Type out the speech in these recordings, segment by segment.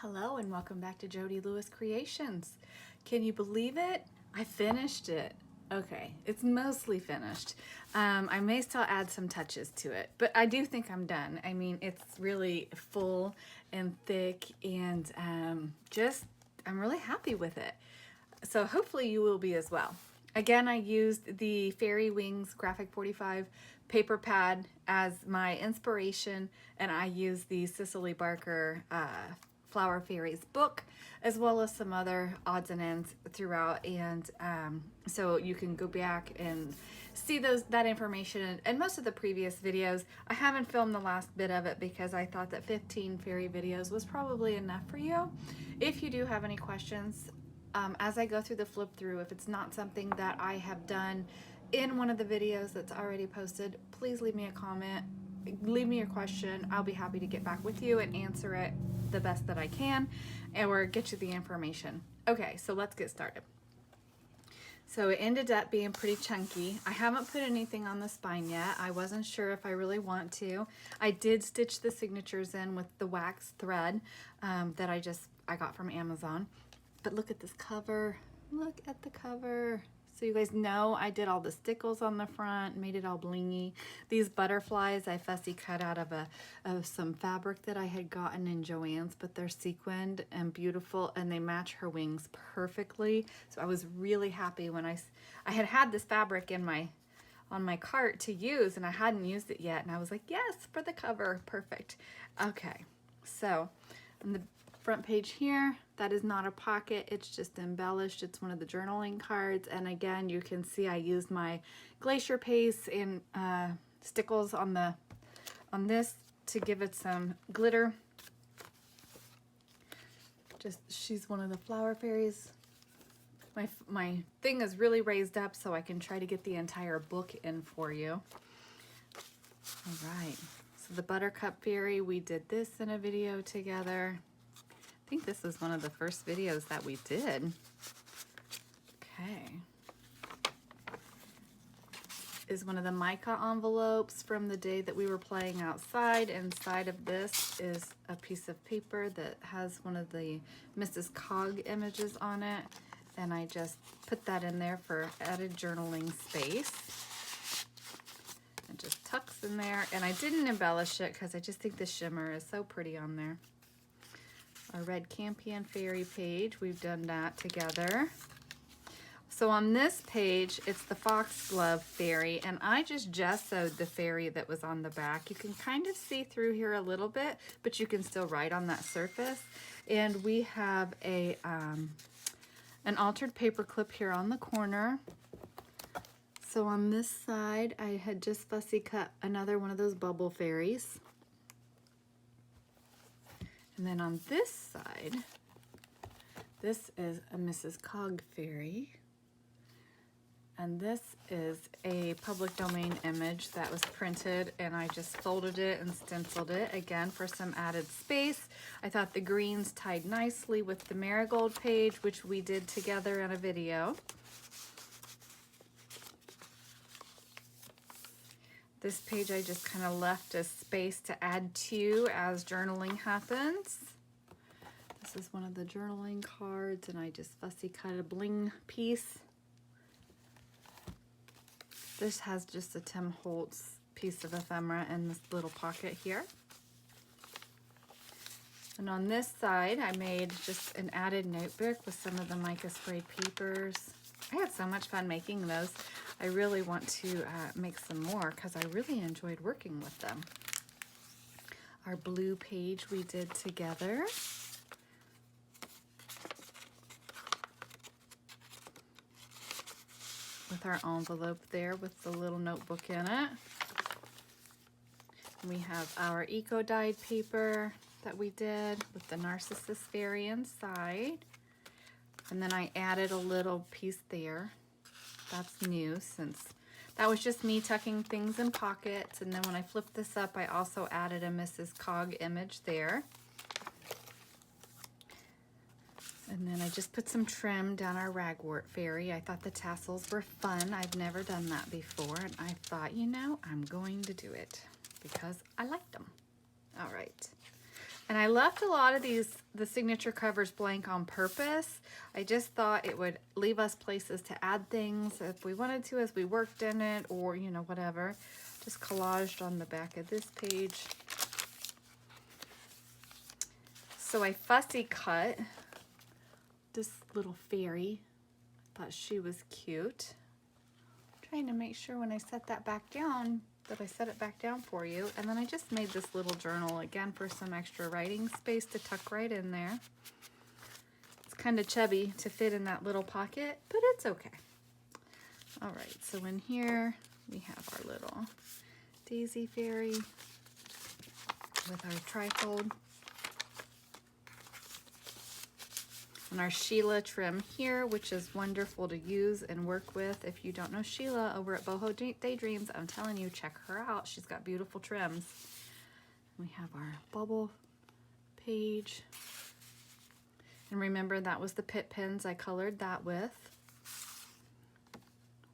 Hello and welcome back to Jody Lewis Creations. Can you believe it? I finished it. Okay, it's mostly finished. I may still add some touches to it, but I do think I'm done. I mean, it's really full and thick and I'm really happy with it. So hopefully you will be as well. Again, I used the Fairy Wings Graphic 45 paper pad as my inspiration, and I used the Cicely Barker Flower Fairies book, as well as some other odds and ends throughout, and so you can go back and see that information and most of the previous videos. I haven't filmed the last bit of it because I thought that 15 fairy videos was probably enough for you. If you do have any questions, as I go through the flip through, if it's not something that I have done in one of the videos that's already posted, please leave me a comment, leave me your question. I'll be happy to get back with you and answer it the best that I can, or get you the information. Okay, so let's get started. So it ended up being pretty chunky. I haven't put anything on the spine yet. I wasn't sure if I really want to. I did stitch the signatures in with the wax thread that I got from Amazon. But look at this cover. Look at the cover. So you guys know I did all the stickles on the front, made it all blingy. These butterflies I fussy cut out of some fabric that I had gotten in Joann's, but they're sequined and beautiful, and they match her wings perfectly. So I was really happy when I had this fabric on my cart to use, and I hadn't used it yet, and I was like, yes, for the cover, perfect. Okay, so on the front page here, that is not a pocket, it's just embellished. It's one of the journaling cards, and again you can see I used my glacier paste and stickles on this to give it some glitter. She's one of the flower fairies. My thing is really raised up so I can try to get the entire book in for you. All right, so the Buttercup Fairy, we did this in a video together. I think this is one of the first videos that we did. Okay. Is one of the mica envelopes from the day that we were playing outside. Inside of this is a piece of paper that has one of the Mrs. Cog images on it. And I just put that in there for added journaling space. It just tucks in there. And I didn't embellish it because I just think the shimmer is so pretty on there. Our red Campion Fairy page, we've done that together. So on this page, it's the Foxglove Fairy, and I just gessoed the fairy that was on the back. You can kind of see through here a little bit, but you can still write on that surface. And we have an altered paper clip here on the corner. So on this side, I had just fussy cut another one of those bubble fairies. And then on this side, this is a Mrs. Cog Fairy. And this is a public domain image that was printed, and I just folded it and stenciled it again for some added space. I thought the greens tied nicely with the marigold page, which we did together in a video. This page I just kind of left a space to add to as journaling happens. This is one of the journaling cards, and I just fussy cut a bling piece. This has just a Tim Holtz piece of ephemera in this little pocket here. And on this side, I made just an added notebook with some of the mica sprayed papers. I had so much fun making those. I really want to make some more because I really enjoyed working with them. Our blue page we did together. With our envelope there with the little notebook in it. We have our eco-dyed paper that we did with the Narcissus Fairy inside. And then I added a little piece there. That's new, since that was just me tucking things in pockets. And then when I flipped this up, I also added a Mrs. Cog image there. And then I just put some trim down our ragwort fairy. I thought the tassels were fun. I've never done that before. And I thought, you know, I'm going to do it because I like them. All right. And I left a lot of the signature covers blank on purpose. I just thought it would leave us places to add things if we wanted to as we worked in it, or, you know, whatever. Just collaged on the back of this page. So I fussy cut this little fairy. I thought she was cute. I'm trying to make sure when I set that back down that I set it back down for you. And then I just made this little journal again for some extra writing space to tuck right in there. It's kind of chubby to fit in that little pocket, but it's okay. All right, so in here we have our little daisy fairy with our trifold. And our Sheila trim here, which is wonderful to use and work with. If you don't know Sheila over at Boho Daydreams, I'm telling you, check her out. She's got beautiful trims. We have our bubble page. And remember, that was the pit pins I colored that with.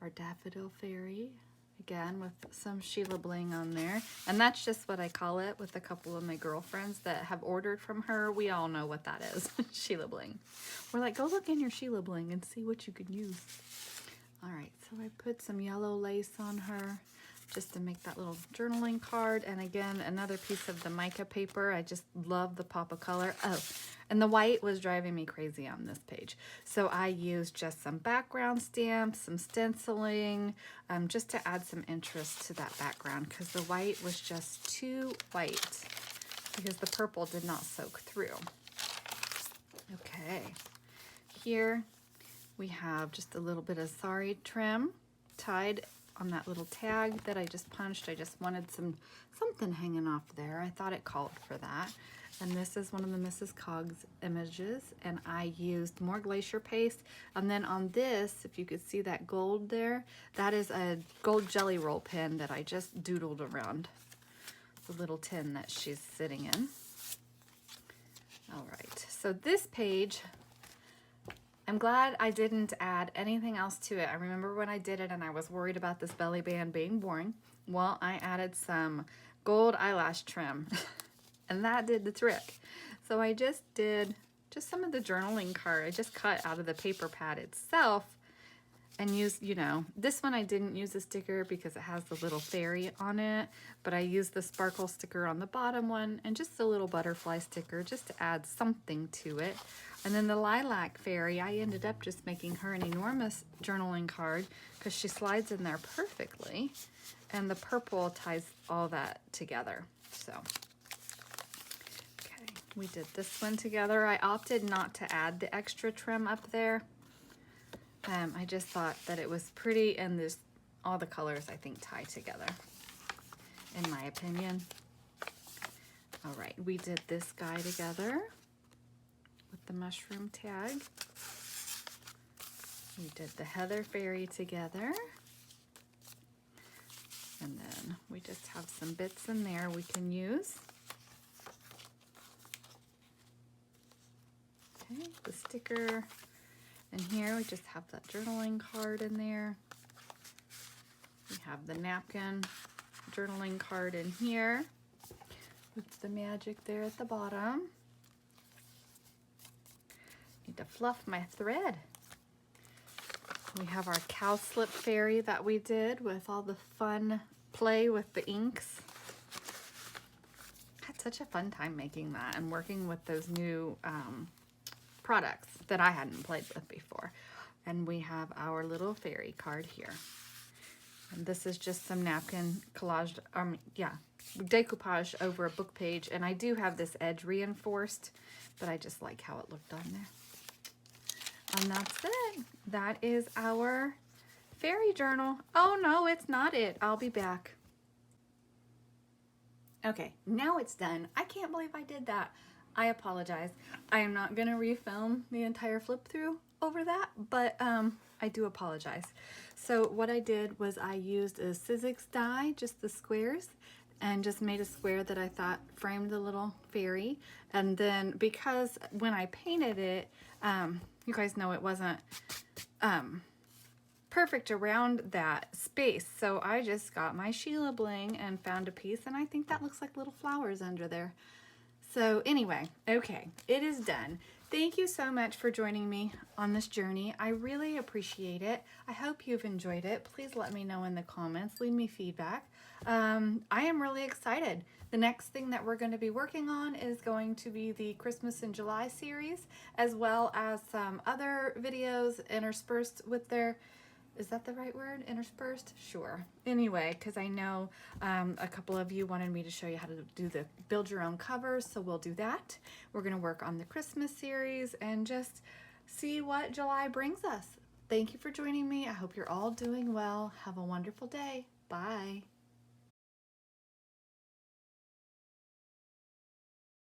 Our daffodil fairy, again with some Sheila bling on there. And that's just what I call it with a couple of my girlfriends that have ordered from her. We all know what that is, Sheila bling. We're like, go look in your Sheila bling and see what you can use. All right, so I put some yellow lace on her just to make that little journaling card. And again, another piece of the mica paper. I just love the pop of color. Oh, and the white was driving me crazy on this page. So I used just some background stamps, some stenciling, just to add some interest to that background, because the white was just too white because the purple did not soak through. Okay, here we have just a little bit of sari trim tied on that little tag that I just punched. I just wanted something hanging off there. I thought it called for that. And this is one of the Mrs. Coggs images, and I used more glacier paste. And then on this, if you could see that gold there, that is a gold jelly roll pen that I just doodled around the little tin that she's sitting in. All right, so this page, I'm glad I didn't add anything else to it. I remember when I did it and I was worried about this belly band being boring. Well, I added some gold eyelash trim. And that did the trick. So I just did some of the journaling card. I just cut out of the paper pad itself and used, you know, this one I didn't use a sticker because it has the little fairy on it, but I used the sparkle sticker on the bottom one and just a little butterfly sticker just to add something to it. And then the lilac fairy, I ended up just making her an enormous journaling card because she slides in there perfectly. And the purple ties all that together, so. We did this one together. I opted not to add the extra trim up there. I just thought that it was pretty, and there's all the colors I think tie together, in my opinion. All right, we did this guy together with the mushroom tag. We did the Heather Fairy together. And then we just have some bits in there we can use. Okay, the sticker, and here we just have that journaling card in there. We have the napkin journaling card in here with the magic there at the bottom. Need to fluff my thread. We have our cowslip fairy that we did with all the fun play with the inks. Had such a fun time making that and working with those new products that I hadn't played with before. And we have our little fairy card here. And this is just some napkin collaged, decoupage over a book page. And I do have this edge reinforced, but I just like how it looked on there. And that's it. That is our fairy journal. Oh no, it's not it. I'll be back. Okay, now it's done. I can't believe I did that. I apologize. I am not going to refilm the entire flip through over that, but I do apologize. So what I did was I used a Sizzix die, just the squares, and just made a square that I thought framed the little fairy. And then because when I painted it, you guys know it wasn't perfect around that space. So I just got my Sheila bling and found a piece, and I think that looks like little flowers under there. So anyway, okay, it is done. Thank you so much for joining me on this journey. I really appreciate it. I hope you've enjoyed it. Please let me know in the comments. Leave me feedback. I am really excited. The next thing that we're going to be working on is going to be the Christmas in July series, as well as some other videos interspersed with their, is that the right word? Interspersed? Sure. Anyway, because I know a couple of you wanted me to show you how to do the build your own covers, so we'll do that. We're going to work on the Christmas series and just see what July brings us. Thank you for joining me. I hope you're all doing well. Have a wonderful day. Bye.